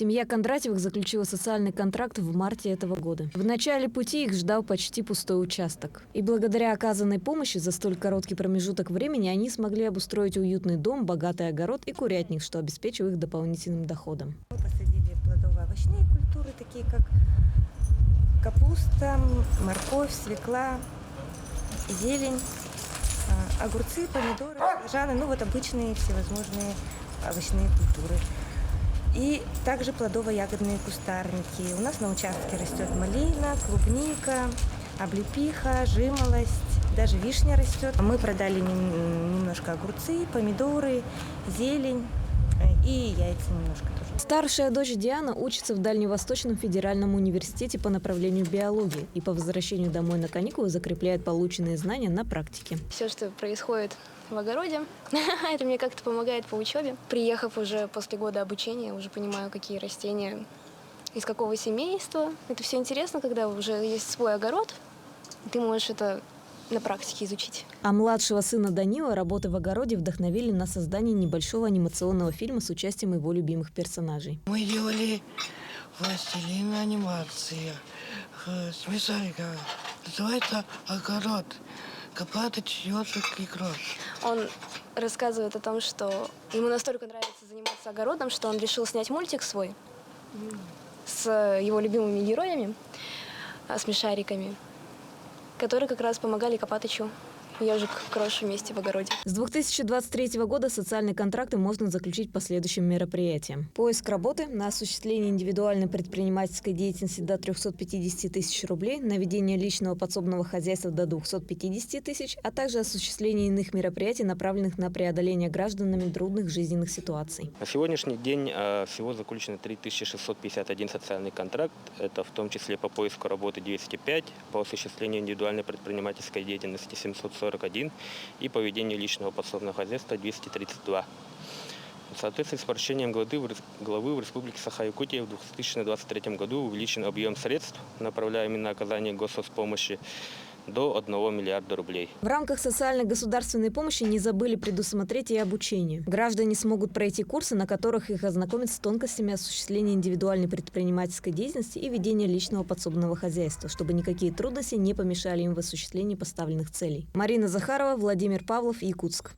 Семья Кондратьевых заключила социальный контракт в марте этого года. В начале пути их ждал почти пустой участок. И благодаря оказанной помощи за столь короткий промежуток времени они смогли обустроить уютный дом, богатый огород и курятник, что обеспечило их дополнительным доходом. Мы посадили плодово-овощные культуры, такие как капуста, морковь, свекла, зелень, огурцы, помидоры, баклажаны, обычные всевозможные овощные культуры. И также плодово-ягодные кустарники. У нас на участке растет малина, клубника, облепиха, жимолость, даже вишня растет. Мы продали немножко огурцы, помидоры, зелень и яйца немножко тоже. Старшая дочь Диана учится в Дальневосточном федеральном университете по направлению биологии и по возвращению домой на каникулы закрепляет полученные знания на практике. Все, что происходит в огороде, это мне как-то помогает по учебе. Приехав уже после года обучения, уже понимаю, какие растения, из какого семейства. Это все интересно, когда уже есть свой огород, и ты можешь это на практике изучить. А младшего сына Данила работы в огороде вдохновили на создание небольшого анимационного фильма с участием его любимых персонажей. Мы делали «Властелин анимации» смешарика. Называется «Огород». Копатыч, ежик и крош. Он рассказывает о том, что ему настолько нравится заниматься огородом, что он решил снять мультик свой с его любимыми героями, смешариками, которые как раз помогали Копатычу, ежик, крош вместе в огороде. С 2023 года социальные контракты можно заключить по следующим мероприятиям. Поиск работы на осуществление индивидуальной предпринимательской деятельности до 350 тысяч рублей, на ведение личного подсобного хозяйства до 250 тысяч, а также осуществление иных мероприятий, направленных на преодоление гражданами трудных жизненных ситуаций. На сегодняшний день всего заключено 3651 социальный контракт. Это в том числе по поиску работы 205, по осуществлению индивидуальной предпринимательской деятельности 741 и по ведению личного подсобного хозяйства 232. В соответствии с поручением главы в Республике Саха-Якутия в 2023 году увеличен объем средств, направляемый на оказание госсоцпомощи, до 1 миллиарда рублей. В рамках социальной государственной помощи не забыли предусмотреть и обучение. Граждане смогут пройти курсы, на которых их ознакомят с тонкостями осуществления индивидуальной предпринимательской деятельности и ведения личного подсобного хозяйства, чтобы никакие трудности не помешали им в осуществлении поставленных целей. Марина Захарова, Владимир Павлов, Якутск.